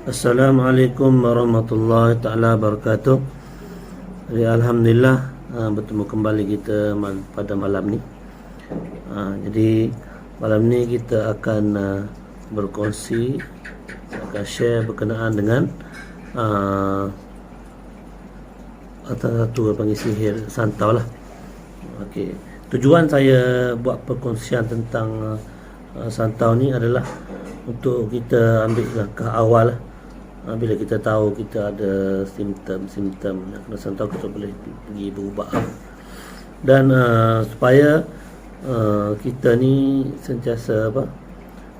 Assalamualaikum warahmatullahi taala wabarakatuh. Jadi alhamdulillah bertemu kembali kita pada malam ni. Jadi malam ni kita akan berkongsi, akan share berkenaan dengan satu panggil sihir santau lah. Okey. Tujuan saya buat perkongsian tentang santau ni adalah untuk kita ambil langkah awal lah. Bila kita tahu kita ada simptom-simptom yang kena santau, kita boleh pergi berubat dan supaya kita ni sentiasa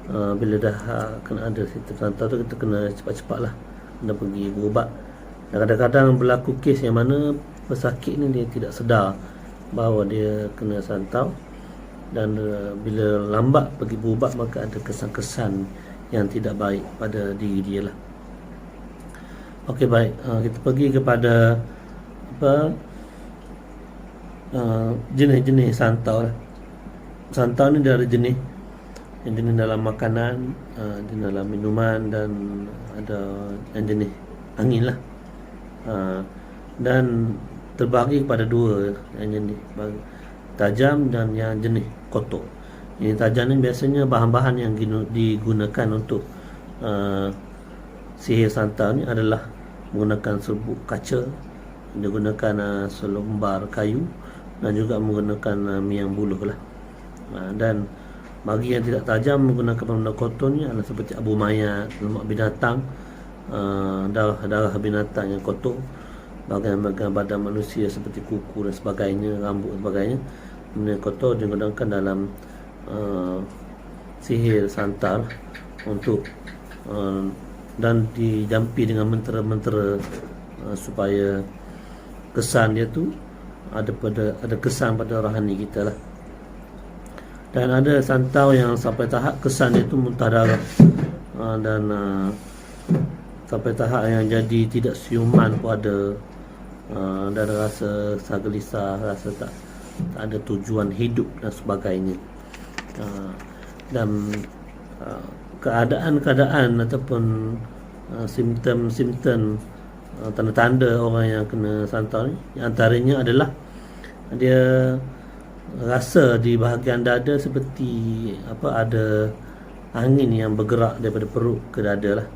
bila dah kena ada simptom santau tu, kita kena cepat-cepat lah kena pergi berubat. Dan kadang-kadang berlaku kes yang mana pesakit ni dia tidak sedar bahawa dia kena santau, dan bila lambat pergi berubat maka ada kesan-kesan yang tidak baik pada diri dia lah. Okey, baik, kita pergi kepada jenis-jenis santau lah. Santau ni dia ada jenis dalam makanan, jenis dalam minuman, dan ada yang jenis angin lah. Dan terbagi kepada dua, yang jenis tajam dan yang jenis kotor. Yang tajam ni biasanya bahan-bahan yang digunakan untuk sihir santau ni adalah menggunakan serbuk kaca, digunakan selembar kayu, dan juga menggunakan miang buluh lah. Dan bagi yang tidak tajam, menggunakan benda kotor ni adalah seperti abu mayat, lemak binatang, darah binatang yang kotor, bahagian-bahagian badan manusia seperti kuku dan sebagainya, rambut dan sebagainya. Benda kotor digunakan dalam sihir santau untuk dan dijampi dengan mentera-mentera supaya kesan dia tu ada kesan pada rohani kita lah. Dan ada santau yang sampai tahap kesan dia tu muntah darah, dan sampai tahap yang jadi tidak siuman pun ada, dan rasa gelisah, rasa tak ada tujuan hidup dan sebagainya. Dan keadaan ataupun simptom-simptom, tanda-tanda orang yang kena santau ni, antaranya adalah dia rasa di bahagian dada seperti ada angin yang bergerak daripada perut ke dada lah.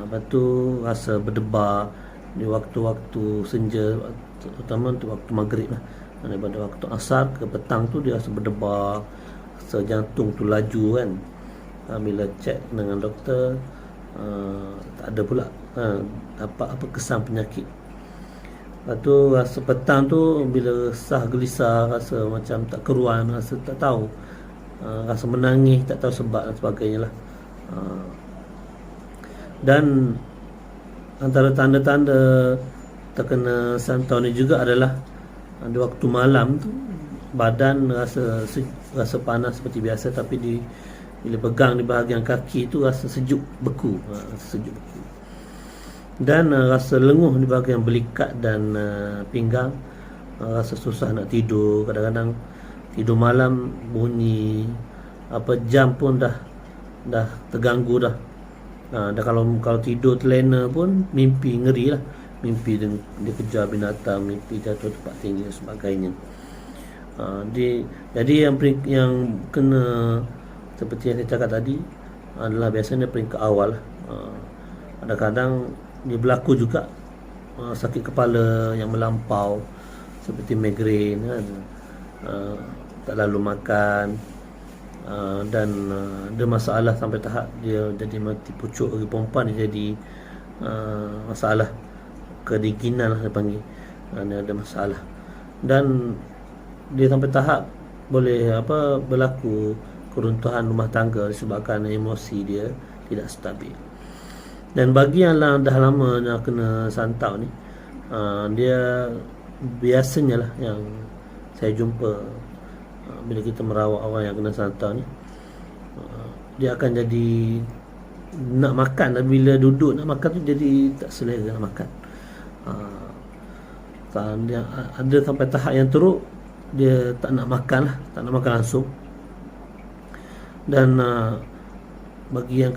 Lepas tu rasa berdebar di waktu-waktu senja, terutama untuk waktu maghrib lah. Daripada waktu asar ke petang tu dia rasa berdebar, rasa jantung tu laju kan. Bila cek dengan doktor, tak ada pula apa kesan penyakit. Lepas tu rasa petang tu bila resah, gelisah, rasa macam tak keruan, rasa tak tahu, rasa menangis, tak tahu sebab dan sebagainya lah. Dan antara tanda-tanda terkena santau ni juga adalah di waktu malam tu badan rasa panas seperti biasa, tapi bila pegang di bahagian kaki tu rasa sejuk beku, dan rasa lenguh di bahagian belikat dan pinggang, rasa susah nak tidur. Kadang-kadang tidur malam bunyi jam pun dah terganggu dah. Dan kalau tidur terlena pun mimpi ngeri lah, mimpi dia kejar binatang, mimpi jatuh tempat tinggi dan sebagainya. Jadi yang kena seperti yang saya cakap tadi adalah biasanya peringkat awal. Kadang-kadang dia berlaku juga sakit kepala yang melampau seperti migrain kan, tak lalu makan, dan ada masalah sampai tahap dia jadi mati pucuk bagi perempuan, dia jadi masalah kedinginan lah dia panggil. Dia ada masalah, dan dia sampai tahap boleh berlaku keruntuhan rumah tangga disebabkan emosi dia tidak stabil. Dan bagi yang dah lama nak kena santau ni, dia biasanya lah yang saya jumpa, bila kita merawat orang yang kena santau ni, dia akan jadi nak makan, dan bila duduk nak makan tu jadi tak selera nak makan. Dia ada sampai tahap yang teruk, dia tak nak makan lah, tak nak makan langsung. Dan bagi yang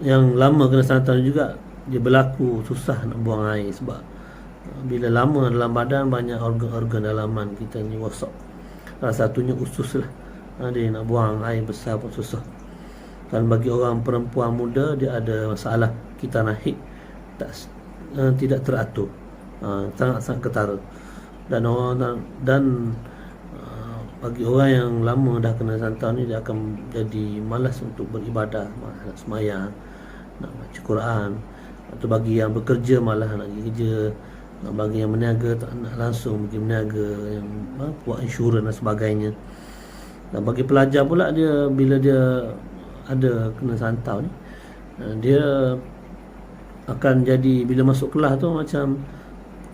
yang lama kena santan juga, dia berlaku susah nak buang air sebab bila lama dalam badan banyak organ-organ dalaman kita ni rosak. Salah satunya usus lah. Dia nak buang air besar pun susah. Dan bagi orang perempuan muda, dia ada masalah kita nahik tidak teratur, sangat-sangat ketara. Dan bagi orang yang lama dah kena santan ni, dia akan jadi malas untuk beribadah, malas nak semayang, nak baca Quran. Atau bagi yang bekerja malah nak pergi kerja. Bagi yang meniaga tak nak langsung pergi meniaga, yang buat insurans dan sebagainya. Dan bagi pelajar pula, dia bila dia ada kena santau ni, dia akan jadi bila masuk kelas tu macam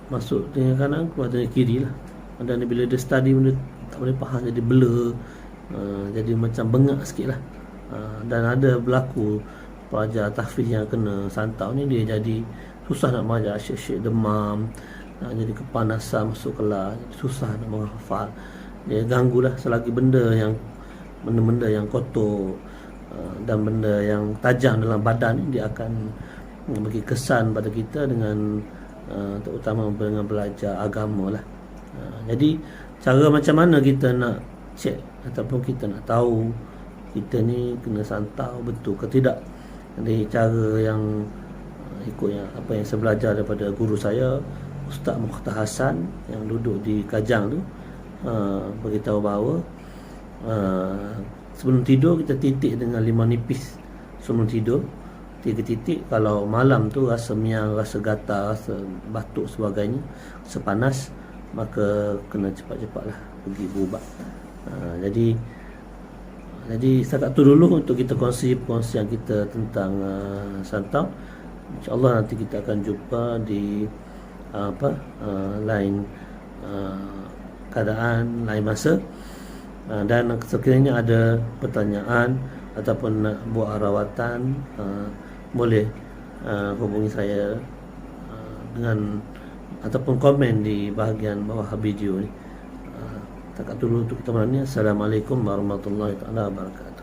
masuk tengah kanan keluar tengah kiri lah. Dan bila dia study benda tak boleh faham, jadi blur, jadi macam bengak sikit lah. Dan ada berlaku pelajar tahfiz yang kena santau ni, dia jadi susah nak belajar, asyik-asyik demam, jadi kepanasan masuk kelas, susah nak menghafal. Dia ganggulah selagi benda yang kotor dan benda yang tajam dalam badan ni, dia akan bagi kesan pada kita dengan terutama dengan belajar agama lah. Jadi cara macam mana kita nak cek ataupun kita nak tahu kita ni kena santau betul ke tidak? Jadi cara yang ikut apa yang saya belajar daripada guru saya, Ustaz Mukhtar Hassan yang duduk di Kajang tu, beritahu bahawa sebelum tidur kita titik dengan 5 nipis sebelum tidur, 3 titik. Kalau malam tu rasa miang, rasa gatal, rasa batuk sebagainya, rasa panas, maka kena cepat-cepatlah pergi berubat. Jadi setakat tu dulu untuk kita kongsi perkongsian kita tentang santau. InsyaAllah nanti kita akan jumpa di lain keadaan, lain masa. Dan sekiranya ada pertanyaan ataupun nak buat rawatan, boleh hubungi saya dengan ataupun komen di bahagian bawah video ni. Takat dulu untuk kita malam ni. Assalamualaikum warahmatullahi wabarakatuh.